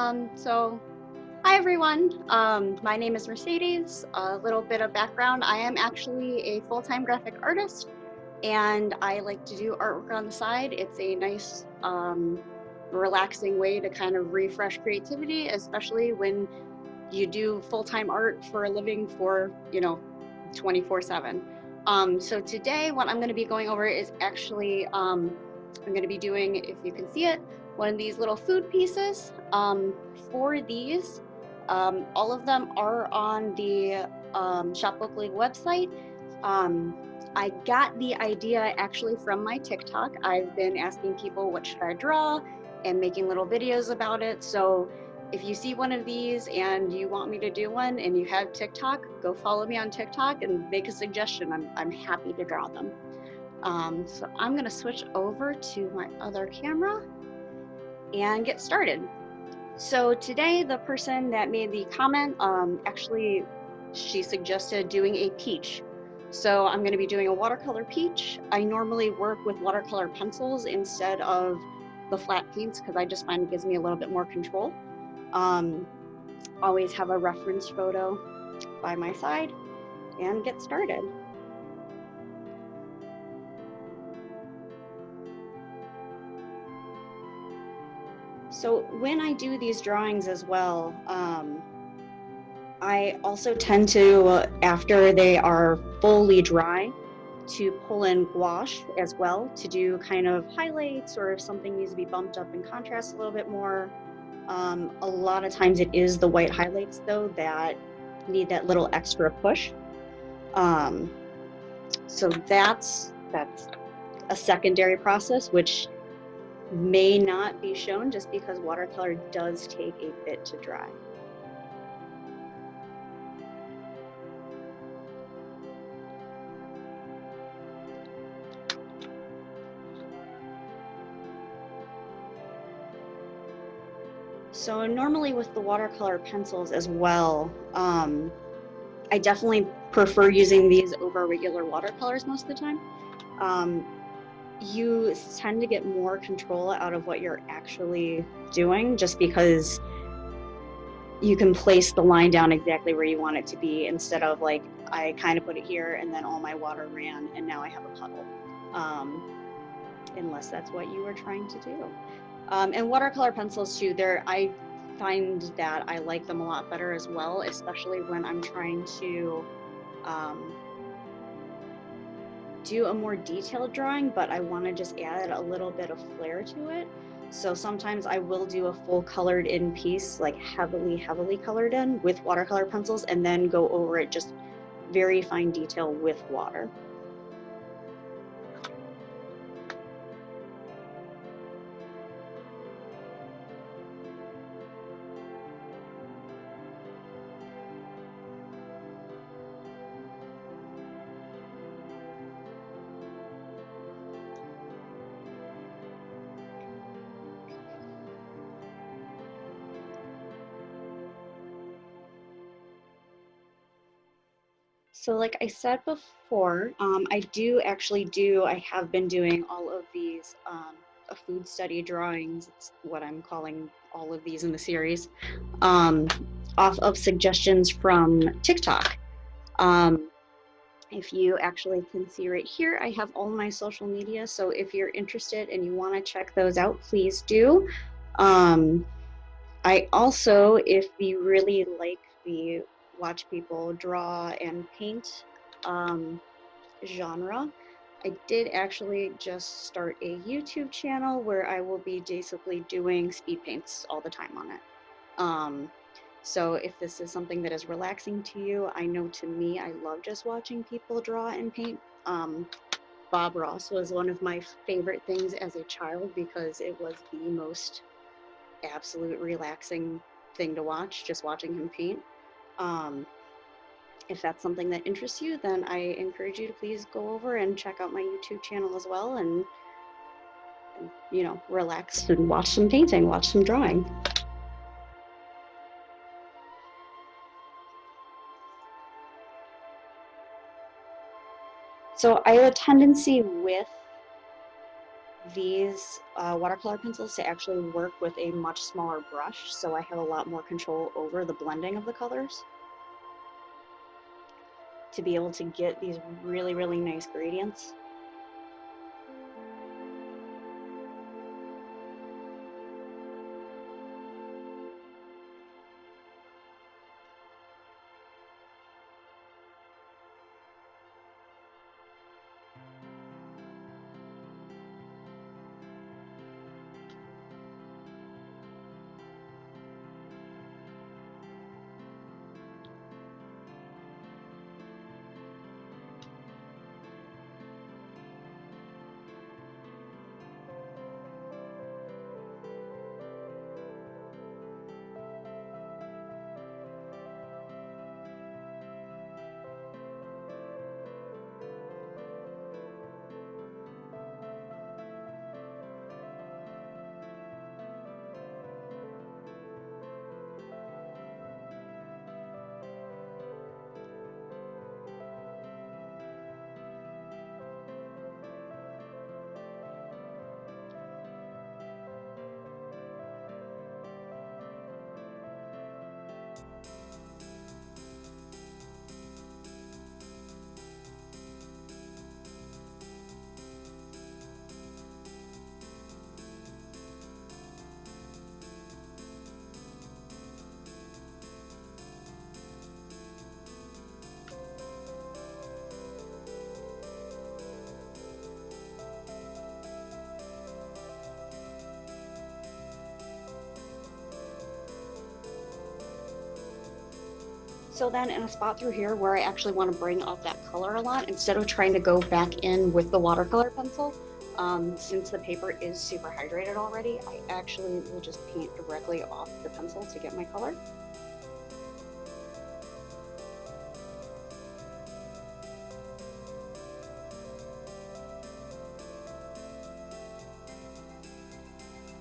Hi everyone. My name is Mercedes. A little bit of background. I am actually a full-time graphic artist and I like to do artwork on the side. It's a nice, relaxing way to kind of refresh creativity, especially when you do full-time art for a living for, 24/7. So today what I'm going to be going over is actually, I'm going to be doing, if you can see it, one of these little food pieces. For these, all of them are on the Shopbook League website. I got the idea actually from my TikTok. I've been asking people what should I draw and making little videos about it. So if you see one of these and you want me to do one and you have TikTok, go follow me on TikTok and make a suggestion. I'm happy to draw them. So I'm going to switch over to my other camera and get started. So today the person that made the comment, actually she suggested doing a peach. So I'm going to be doing a watercolor peach. I normally work with watercolor pencils instead of the flat paints because I just find it gives me a little bit more control. Always have a reference photo by my side and get started. So when I do these drawings as well, I also tend to, after they are fully dry, to pull in gouache as well to do kind of highlights, or if something needs to be bumped up in contrast a little bit more. A lot of times it is the white highlights though that need that little extra push. So that's a secondary process, which may not be shown just because watercolor does take a bit to dry. So normally with the watercolor pencils as well, I definitely prefer using these over regular watercolors most of the time. You tend to get more control out of what you're actually doing just because you can place the line down exactly where you want it to be instead of like, I kind of put it here and then all my water ran and now I have a puddle, unless that's what you were trying to do. And watercolor pencils too, I find that I like them a lot better as well, especially when I'm trying to do a more detailed drawing, but I want to just add a little bit of flair to it. So sometimes I will do a full colored in piece, like heavily colored in with watercolor pencils, and then go over it just very fine detail with water. So like I said before, I have been doing all of these food study drawings. It's what I'm calling all of these in the series, off of suggestions from TikTok. If you actually can see right here, I have all my social media. So if you're interested and you want to check those out, please do. I also, if you really like the watch people draw and paint genre, I did actually just start a YouTube channel where I will be basically doing speed paints all the time on it. So if this is something that is relaxing to you, I know to me, I love just watching people draw and paint. Bob Ross was one of my favorite things as a child because it was the most absolute relaxing thing to watch, just watching him paint. If that's something that interests you, then I encourage you to please go over and check out my YouTube channel as well and relax and watch some painting, watch some drawing. So I have a tendency with these watercolor pencils to actually work with a much smaller brush, so I have a lot more control over the blending of the colors to be able to get these really, really nice gradients. So then in a spot through here where I actually want to bring up that color a lot, instead of trying to go back in with the watercolor pencil, since the paper is super hydrated already, I actually will just paint directly off the pencil to get my color.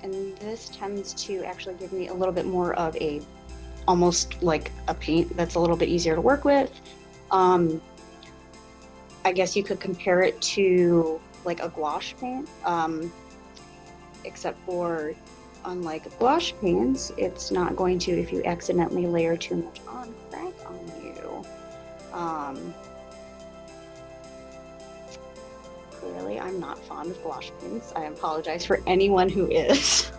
And this tends to actually give me a little bit more of a, almost like a paint that's a little bit easier to work with. I guess you could compare it to like a gouache paint, except for unlike gouache paints, it's not going to, if you accidentally layer too much on, crack on you. Clearly, I'm not fond of gouache paints. I apologize for anyone who is.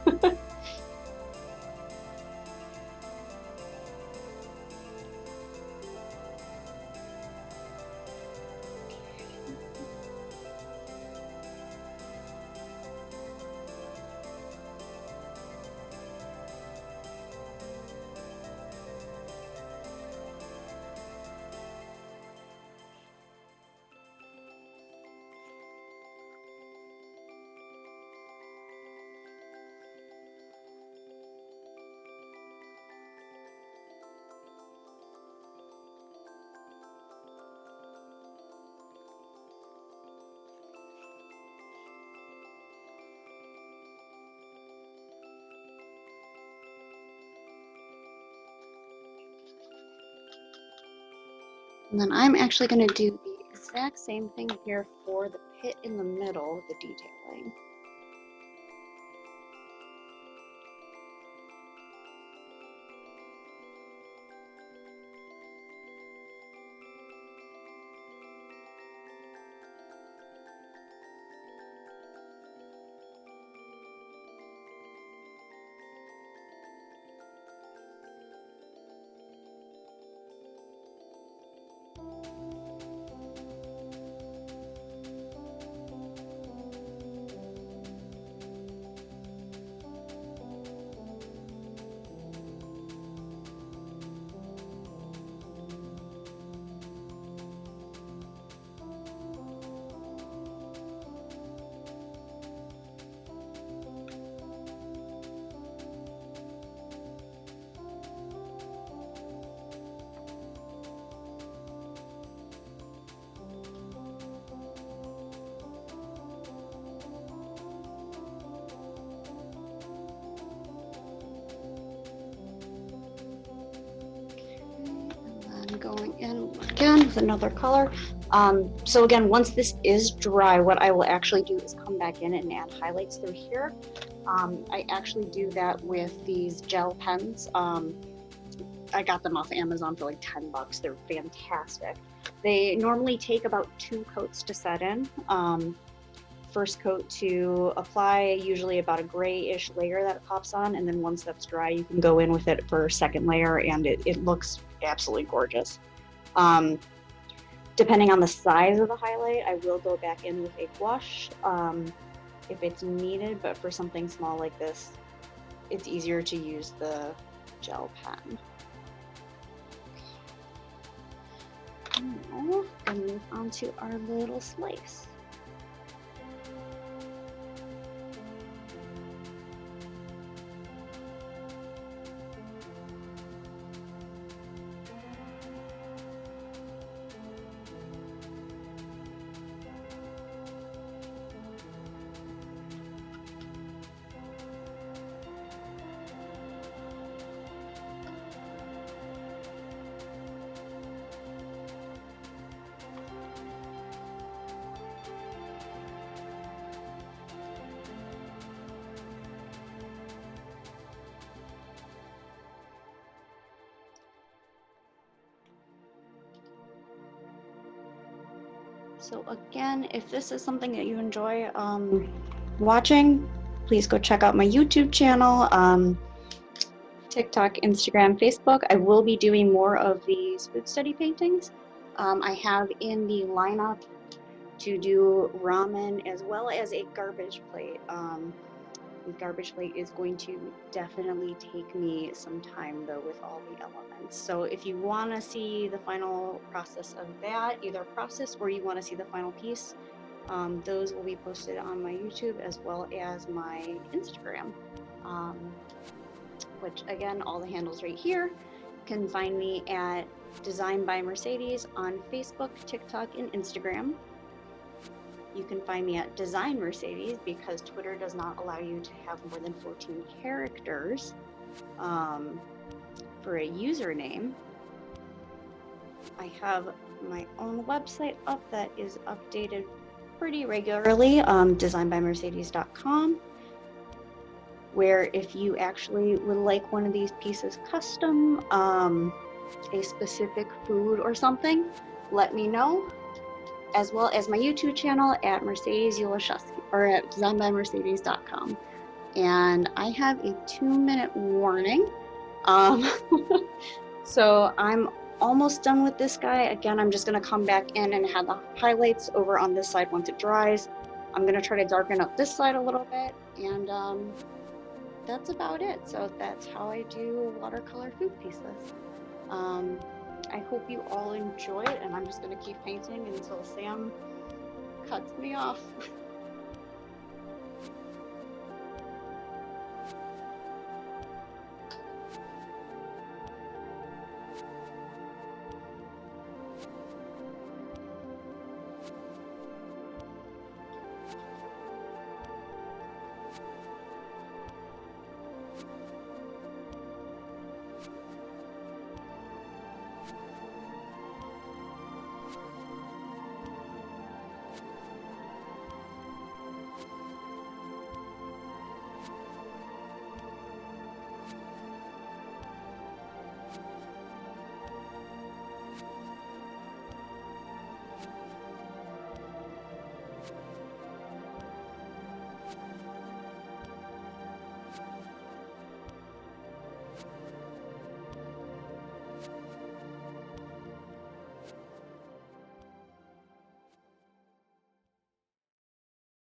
And then I'm actually going to do the exact same thing here for the pit in the middle, the detailing. Going in again with another color. So again, once this is dry, what I will actually do is come back in and add highlights through here. I actually do that with these gel pens. I got them off Amazon for like 10 bucks. They're fantastic. They normally take about 2 coats to set in. First coat to apply, usually about a grayish layer that pops on, and then once that's dry, you can go in with it for a second layer, and it looks absolutely gorgeous. Depending on the size of the highlight, I will go back in with a gouache if it's needed, but for something small like this, it's easier to use the gel pen. Now, we'll move on to our little slice. So again, if this is something that you enjoy watching, please go check out my YouTube channel, TikTok, Instagram, Facebook. I will be doing more of these food study paintings. I have in the lineup to do ramen as well as a garbage plate. The garbage plate is going to definitely take me some time though with all the elements. So if you want to see the final process of that, either process or you want to see the final piece, those will be posted on my YouTube as well as my Instagram, which again, all the handles right here. You can find me at Design by Mercedes on Facebook, TikTok, and Instagram. You can find me at Design Mercedes because Twitter does not allow you to have more than 14 characters for a username. I have my own website up that is updated pretty regularly, designbymercedes.com, where if you actually would like one of these pieces custom, a specific food or something, let me know. As well as my YouTube channel at Mercedes Ulashevsky or at designbymercedes.com. And I have a 2-minute warning. So I'm almost done with this guy. Again, I'm just gonna come back in and have the highlights over on this side once it dries. I'm gonna try to darken up this side a little bit, and that's about it. So that's how I do watercolor food pieces. I hope you all enjoy it, and I'm just going to keep painting until Sam cuts me off.